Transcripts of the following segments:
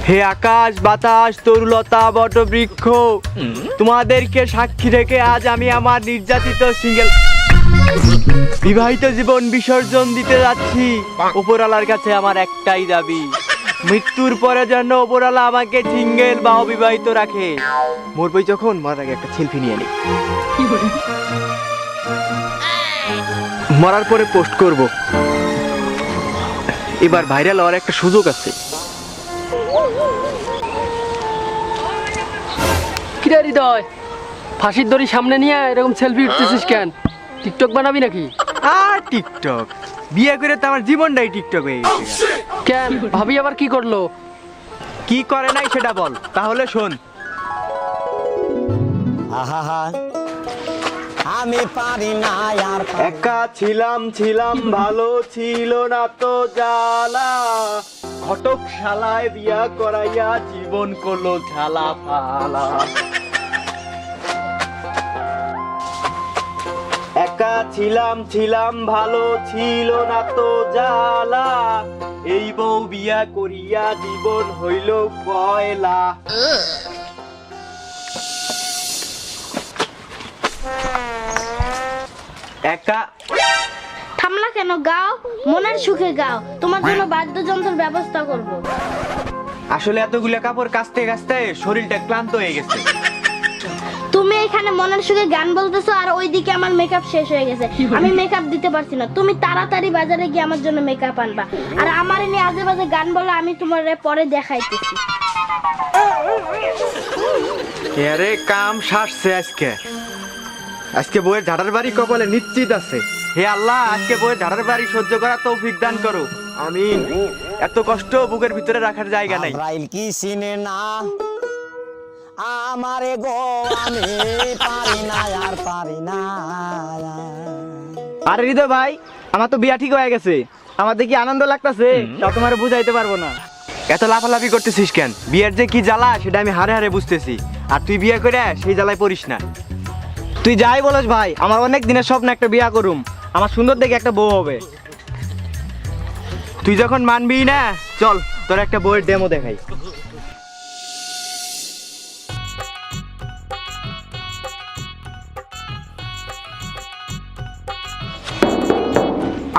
হে আকাশ বাতাস তরুলতা বটবৃক্ষ, তোমাদেরকে সাক্ষী রেখে আজ আমি আমার নির্যাতিত সিঙ্গেল বিবাহিত জীবন বিসর্জন দিতে যাচ্ছি। উপরওয়ালার কাছে আমার একটাই দাবি, মৃত্যুর পরে যেন উপরওয়ালা আমাকে সিঙ্গেল বা অবিবাহিত রাখে। মরবই যখন, মরার আগে একটা সেলফি নিয়ে নিই, মরার পরে পোস্ট করব। এবার ভাইরাল হওয়ার একটা সুযোগ আছে। কিরে হৃদয়, ফাঁসির দড়ি সামনে নিয়ে এরকম সেলফি উঠতেছিস কেন? টিকটক বানাবি নাকি? আর টিকটক বিয়ে করে তো আমার জীবনটাই টিকটক হয়ে গেছে। কেন, ভাবি আবার কি করলো? কি করে নাই সেটা বল, তাহলে শোন। আমি পারি না আর একা ছিলাম ছিলাম ভালো ছিল না তো জ্বালা, ঘটক শালায় বিয়া করাইয়া জীবন করলো ঝালা ফালা। একা ছিলাম ছিলাম ভালো ছিল না তো জ্বালা, এই বউ বিয়া করিয়া জীবন হইল কয়লা। একা থামলা কেন? গাও, মনের সুখে গাও, তোমার জন্য বাদ্যযন্ত্রের ব্যবস্থা করব। আসলে এতগুলো কাপড় কাচতে কাচতে শরীরটা ক্লান্ত হয়ে গেছে। তুমি এখানে মনের সুখে গান বলতেছো আর ওইদিকে আমার মেকআপ শেষ হয়ে গেছে, আমি মেকআপ দিতে পারছি না। তুমি তাড়াতাড়ি বাজারে গিয়ে আমার জন্য মেকআপ আনবা, আর আমার এনে আজে বাজে গান বলো, আমি তোমার পরে দেখাইতেছি। আরে কাম সারছে আজকে, আজকে বইয়ের ঝাড়ার বাড়ি কপালে নিশ্চিত আছে। হে আল্লাহ, আজকে বইয়ের ঝাড়ার বাড়ি সহ্য করা তৌফিক দান করো, আমিন। এত কষ্ট বুকের ভিতরে রাখার জায়গা নাই। রাইল কি চিনে না আমারে গো, আমি পারি না আর পারি না। আরে হৃদয় ভাই, আমার তো বিয়া ঠিক হয়ে গেছে, আমাদের কি আনন্দ লাগতেছে তা তোমার বুঝাইতে পারবো না। এত লাফালাফি করতেছিস কেন? বিয়ের যে কি জ্বালা সেটা আমি হারে হারে বুঝতেছি, আর তুই বিয়ে করে সেই জ্বালায় পড়িস না। তুই যাই বলস ভাই, আমার অনেক দিনের স্বপ্ন একটা বিয়া করুম, আমার সুন্দর দেখে একটা বউ হবে। তুই যখন মানবি না, চল তোর একটা বউয়ের ডেমো দেখাই।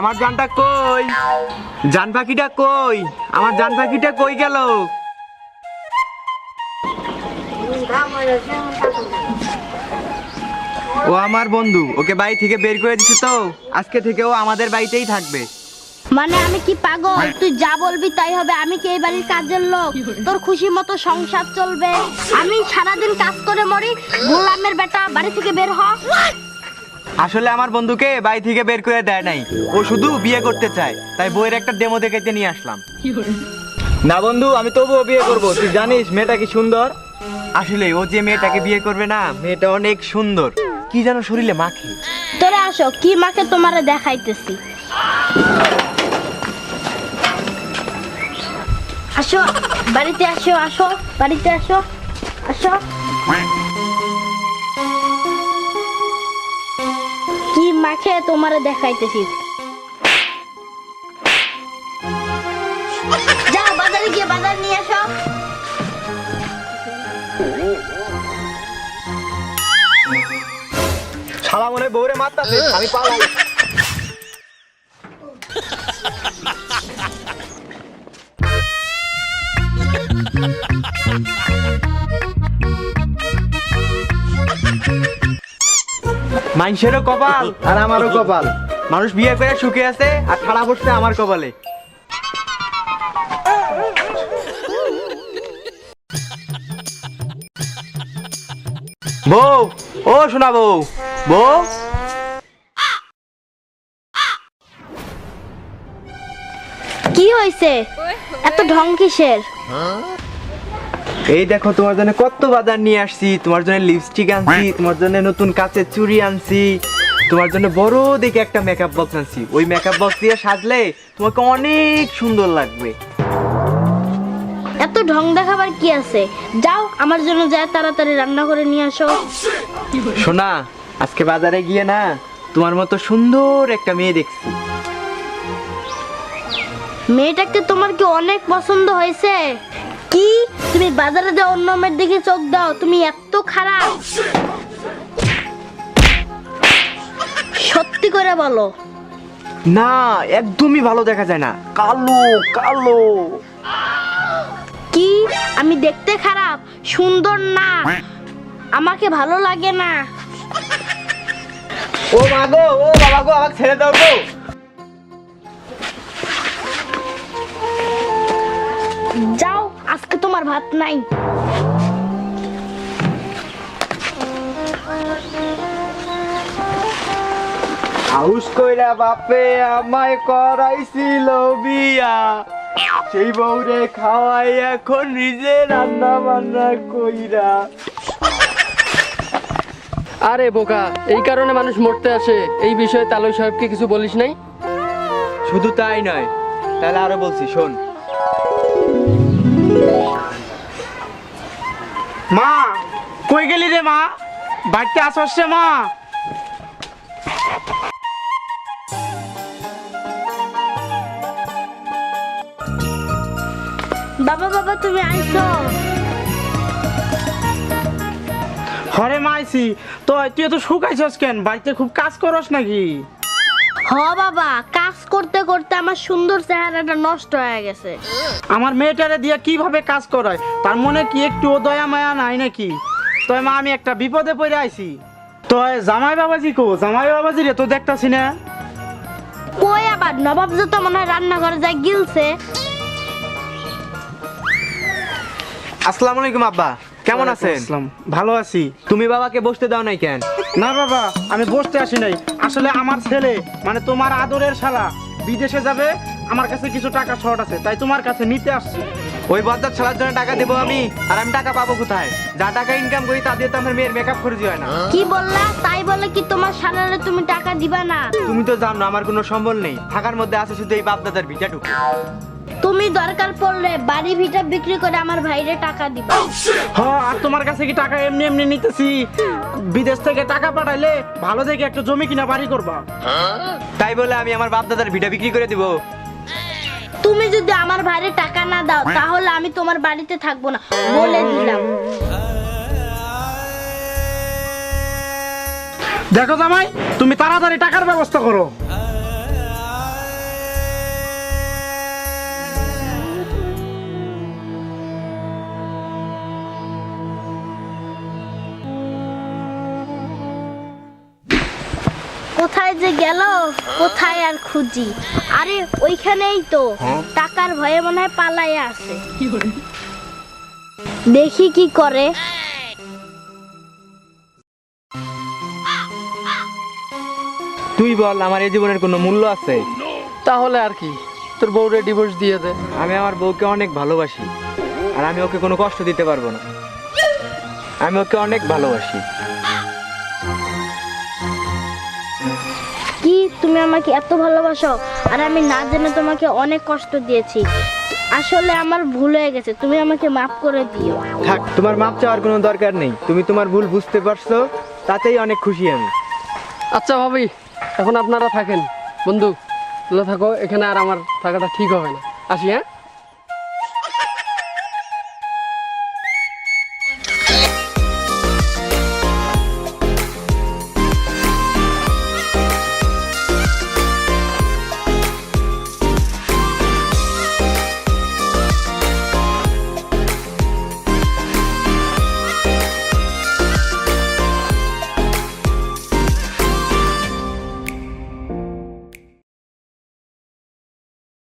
আমার জানটা কই? জান পাখিটা কই? আমার জান পাখিটা কই গেল? ও আমার বন্ধু, ওকে বাড়ি থেকে বের করে দিচ্ছে, তো আজকে থেকে ও আমাদের বাড়িতেই থাকবে। মানে আমি কি পাগল? তুই যা বলবি তাই হবে? আমি কি এই বাড়ির কাজের লোক? তোর খুশি মতো সংসার চলবে, আমি সারাদিন কাজ করে মরি। গোলামের বেটা, বাড়ি থেকে বের হ। আসলে আমার বন্ধুকে বাড়ি থেকে বের করে দেয় নাই, ও শুধু বিয়ে করতে চায়, তাই বইয়ের একটা ডেমো দেখাইতে নিয়ে আসলাম। না বন্ধু, আমি তবুও বিয়ে করব, তুই জানিস মেয়েটা কি সুন্দর। আসলে ও যে মেয়েটাকে বিয়ে করবে না, মেয়েটা অনেক সুন্দর, কি যেন শরীরে মাখে। তোরা আসো, কি মাকে তোমারে দেখাইতেছি। আসো বাড়িতে, আসো আসো বাড়িতে, আসো আসো। কি মাখে তোমারে দেখাইতেছি। যাও বাজারে গিয়ে বাজার নিয়ে আসো। শালা মনে বউরে মারতাছে, আমি পালাই। মানুষেরও কপাল আর আমারও কপাল, মানুষ বিয়ে করে সুখে আছে আর ঠাড়া পড়ছে আমার কপালে। বউ, ও শোনা বউ, বউ। কি হয়েছে? এত ঢং কিসের? এই দেখো, তোমার জন্য কত বাজার নিয়ে আসছি। তোমার জন্য লিপস্টিক আনছি, তোমার জন্য নতুন কাচের চুড়ি আনছি, তোমার জন্য বড় দেখে একটা মেকআপ বক্স আনছি। ওই মেকআপ বক্স দিয়ে সাজলে তোমাকে অনেক সুন্দর লাগবে। এত ঢং দেখাবার কি আছে? যাও আমার জন্য যা তাড়াতাড়ি রান্না করে নিয়ে আসো। শোনা, আজকে বাজারে গিয়ে না তোমার মতো সুন্দর একটা মেয়ে দেখছি। মেয়েটাকে তোমার কি অনেক পছন্দ হয়েছে? কি তুমি বাজারে যে অন্য মেয়ের দিকে চোখ দাও, তুমি এত খারাপ? সত্যি করে বলো। না, একদমই ভালো দেখা যায় না, কালো কালো। কি আমি দেখতে খারাপ, সুন্দর না, আমাকে ভালো লাগে না? ও মা গো, ও বাবা গো, আমাকে ছেড়ে দাও গো। যাও, আজকে তোমার ভাত নাই। হাউস কইরা বাপে আমায় করাইছিল বিয়া, সেই বউরে খাওয়াই এখন নিজে রান্না বান্না কইরা। আরে বোকা, এই কারণে মানুষ মরতে আসে। এই বিষয়ে তালুই সাহেবকে কিছু বলিস নাই? শুধু তাই নয়, তাহলে আরো বলছি, শোন। মা কই গেলি রে মা? বাড়িতে আসছ রে মা? বাবা বাবা তুমি আইছো? হরে মাইছি তো, তুই তো শুকাইছস কেন? বাড়িতে খুব কাজ করস নাকি? হ বাবা, কাজ করতে করতে আমার সুন্দর চেহারাটা নষ্ট হয়ে গেছে। আমার মেয়েটারে দিয়ে কিভাবে কাজ করায়, তার মনে কি একটু দয়া মায়া নাই নাকি? তয় মা, আমি একটা বিপদে পড়ে আইছি। তয় জামাই বাবাজি কো? জামাই বাবাজি রে তো দেখতাছি না। কই আবার? নবাব যে তো মনে হয় রান্নাঘরে যায় গিলছে। আসসালামু আলাইকুম আব্বা, কেমন আছেন? আসসালাম, ভালো আছি। তুমি বাবাকে বসতে দাও নাই কেন? না বাবা, আমি বসতে আসি নাই। আসলে আমার ছেলে, মানে তোমার আদরের শালা, বিদেশে যাবে, আমার কাছে কিছু টাকা শর্ট আছে, তাই তোমার কাছে নিতে আসছি। ওই বদ্দার ছাড়ার জন্য টাকা দেবো আমি, আর আমি টাকা পাবো কোথায়? যা টাকা ইনকাম করি তা দিয়ে তো আমার মেয়ের মেকআপ খরচ হয় না। কি বললা? তাই বলে কি তোমার শালারে তুমি টাকা দিবা না? তুমি তো জানো আমার কোনো সম্বল নেই, থাকার মধ্যে আছে শুধু এই বাপ দাদার ভিটাটুকু। তুমি দরকার পড়লে বাড়ি ভিটা বিক্রি করে আমার ভাইরে টাকা দিবা। হ্যাঁ, আর তোমার কাছে কি টাকা এমনি এমনি নিতেছি? বিদেশ থেকে টাকা পাঠাইলে ভালো দেখে একটা জমি কিনা বাড়ি করবা। তাই বলে আমি আমার বাপ দাদার ভিটা বিক্রি করে দিব? তুমি যদি আমার ভাইরে টাকা না দাও তাহলে আমি তোমার বাড়িতে থাকবো না, বলে দিলাম। দেখো জামাই, তুমি তাড়াতাড়ি টাকার ব্যবস্থা করো। কোথায় যে গেল, কোথায় আর খুঁজি? আরে ওইখানেই তো, টাকার ভয়ে মনে হয় পালাইয়া আছে। দেখি কি করে। তুই বল, আমার এই জীবনের কোনো মূল্য আছে? তাহলে আর কি, তোর বউরে ডিভোর্স দিয়ে দে। আমি আমার বউকে অনেক ভালোবাসি, আর আমি ওকে কোনো কষ্ট দিতে পারবো না। আমি ওকে অনেক ভালোবাসি। কি তুমি আমাকে এত ভালোবাসো, আর আমি না জেনে তোমাকে অনেক কষ্ট দিয়েছি? আসলে আমার ভুল হয়ে গেছে, তুমি আমাকে মাফ করে দিও। থাক, তোমার মাপ চাওয়ার কোনো দরকার নেই। তুমি তোমার ভুল বুঝতে পারছো, তাতেই অনেক খুশি আমি। আচ্ছা ভাবি, এখন আপনারা থাকেন। বন্ধু, তোমরা থাকো এখানে, আর আমার থাকাটা ঠিক হবে না। আসি, হ্যাঁ?